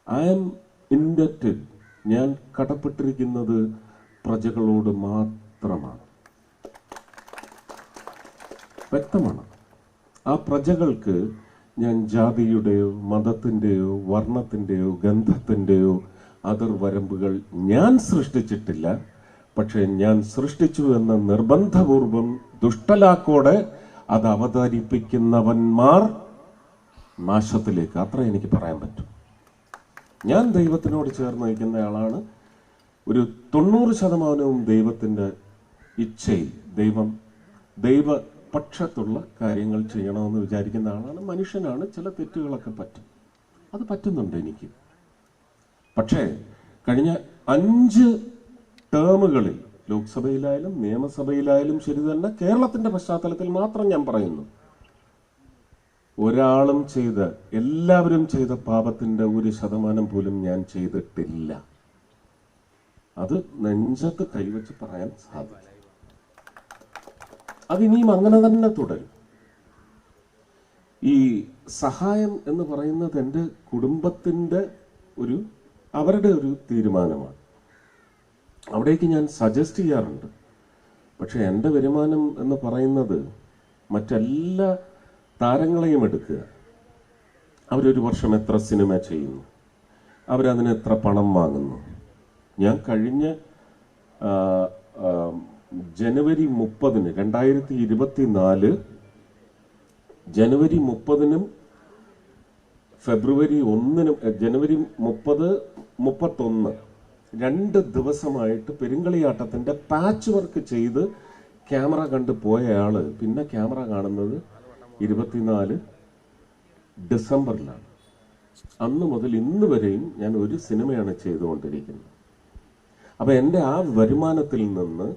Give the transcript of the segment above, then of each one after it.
I am indebted, ഞാൻ കടപ്പെട്ടിരിക്കുന്നത് പ്രജകളോട് മാത്രമാണ്. വ്യക്തമാണ്. ആ പ്രജകൾക്ക് ഞാൻ ജാതിയുടെയോ മതത്തിൻ്റെയോ വർണ്ണത്തിൻ്റെയോ ഗന്ധത്തിൻ്റെയോ അതിർവരമ്പുകൾ ഞാൻ സൃഷ്ടിച്ചിട്ടില്ല. പക്ഷെ ഞാൻ സൃഷ്ടിച്ചു എന്ന നിർബന്ധപൂർവം ദുഷ്ടലാക്കോടെ അത് അവതരിപ്പിക്കുന്നവന്മാർ നാശത്തിലേക്ക്, അത്ര എനിക്ക് പറയാൻ പറ്റും. ഞാൻ ദൈവത്തിനോട് ചേർന്ന് നിൽക്കുന്ന ആളാണ്. ഒരു 90% ദൈവത്തിൻ്റെ ഇച്ഛയിൽ ദൈവപക്ഷത്തുള്ള കാര്യങ്ങൾ ചെയ്യണമെന്ന് വിചാരിക്കുന്ന ആളാണ്. മനുഷ്യനാണ്, ചില തെറ്റുകളൊക്കെ പറ്റും, അത് പറ്റുന്നുണ്ട് എനിക്ക്. പക്ഷേ കഴിഞ്ഞ 5 ടേമുകളിൽ ലോക്സഭയിലായാലും നിയമസഭയിലായാലും ശരി തന്നെ, കേരളത്തിന്റെ പശ്ചാത്തലത്തിൽ മാത്രം ഞാൻ പറയുന്നു, ഒരാളും എല്ലാവരും ചെയ്ത പാപത്തിന്റെ 1% പോലും ഞാൻ ചെയ്തിട്ടില്ല. അത് നെഞ്ചത്ത് കൈവച്ച് പറയാൻ സാധിക്കും. അതിനിയും അങ്ങനെ തന്നെ തുടരും. ഈ സഹായം എന്ന് പറയുന്നത് എൻ്റെ കുടുംബത്തിൻ്റെ അവരുടെ ഒരു തീരുമാനമാണ്. അവിടേക്ക് ഞാൻ സജസ്റ്റ് ചെയ്യാറുണ്ട്. പക്ഷെ എൻ്റെ വരുമാനം എന്ന് പറയുന്നത് മറ്റെല്ലാ താരങ്ങളെയും എടുക്കുക. അവരൊരു വർഷം എത്ര സിനിമ ചെയ്യുന്നു, അവരതിന് എത്ര പണം വാങ്ങുന്നു. ഞാൻ കഴിഞ്ഞ ജനുവരി 30, 2024 ജനുവരി 30 ഫെബ്രുവരി 1 ജനുവരി 30, 31 2 ദിവസമായിട്ട് പെരുങ്കളിയാട്ടത്തിന്റെ പാച്ച് വർക്ക് ചെയ്ത് ക്യാമറ കണ്ട് പോയയാള് പിന്നെ ക്യാമറ കാണുന്നത് 24 ഡിസംബറിലാണ്. അന്ന് മുതൽ ഇന്ന് വരെയും ഞാൻ ഒരു സിനിമയാണ് ചെയ്തുകൊണ്ടിരിക്കുന്നത്. അപ്പൊ എൻ്റെ ആ വരുമാനത്തിൽ നിന്ന്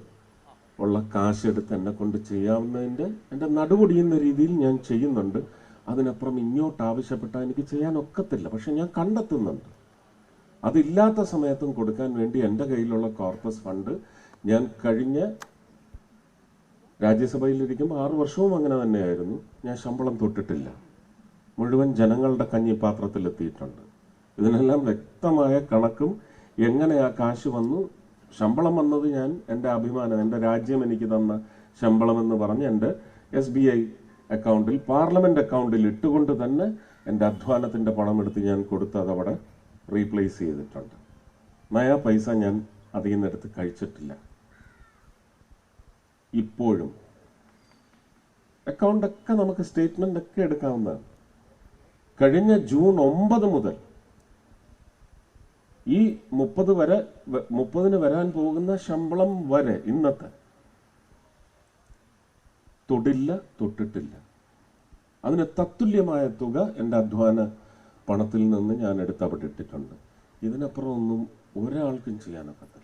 ഉള്ള കാശെടുത്ത് എന്നെ കൊണ്ട് ചെയ്യാവുന്നതിൻ്റെ എൻ്റെ നടുപൊടിയുന്ന രീതിയിൽ ഞാൻ ചെയ്യുന്നുണ്ട്. അതിനപ്പുറം ഇങ്ങോട്ട് ആവശ്യപ്പെട്ടാൽ എനിക്ക് ചെയ്യാൻ ഒക്കത്തില്ല. പക്ഷെ ഞാൻ കണ്ടെത്തുന്നുണ്ട്. അതില്ലാത്ത സമയത്തും കൊടുക്കാൻ വേണ്ടി എൻ്റെ കയ്യിലുള്ള കോർപ്പസ് ഫണ്ട് ഞാൻ കഴിഞ്ഞ രാജ്യസഭയിലിരിക്കുമ്പോൾ 6 വർഷവും അങ്ങനെ തന്നെയായിരുന്നു. ഞാൻ ശമ്പളം തൊട്ടിട്ടില്ല. മുഴുവൻ ജനങ്ങളുടെ കഞ്ഞിപ്പാത്രത്തിലെത്തിയിട്ടുണ്ട്. ഇതിനെല്ലാം വ്യക്തമായ കണക്കും എങ്ങനെ ആ കാശ് വന്നു, ശമ്പളം വന്നത് ഞാൻ എൻ്റെ അഭിമാനം, എൻ്റെ രാജ്യം എനിക്ക് തന്ന ശമ്പളം എന്ന് പറഞ്ഞ് എൻ്റെ SBI അക്കൗണ്ടിൽ, പാർലമെന്റ് അക്കൗണ്ടിൽ ഇട്ടുകൊണ്ട് തന്നെ എൻ്റെ അധ്വാനത്തിൻ്റെ പണം എടുത്ത് ഞാൻ കൊടുത്ത് അതവിടെ റീപ്ലേസ് ചെയ്തിട്ടുണ്ട്. നയാ പൈസ ഞാൻ അതിൽ നിന്നെടുത്ത് കഴിച്ചിട്ടില്ല. ഇപ്പോഴും അക്കൗണ്ടൊക്കെ നമുക്ക് സ്റ്റേറ്റ്മെന്റ് ഒക്കെ എടുക്കാവുന്നതാണ്. കഴിഞ്ഞ ജൂൺ 9 മുതൽ ഈ 30 വരാൻ പോകുന്ന ശമ്പളം വരെ ഇന്നത്തെ തൊട്ടിട്ടില്ല. അതിന് തത്തുല്യമായ തുക എൻ്റെ അധ്വാന പണത്തിൽ നിന്ന് ഞാൻ എടുത്തവിട്ടിട്ടുണ്ട്. ഇതിനപ്പുറം ഒന്നും ഒരാൾക്കും ചെയ്യാനൊക്കത്തില്ല.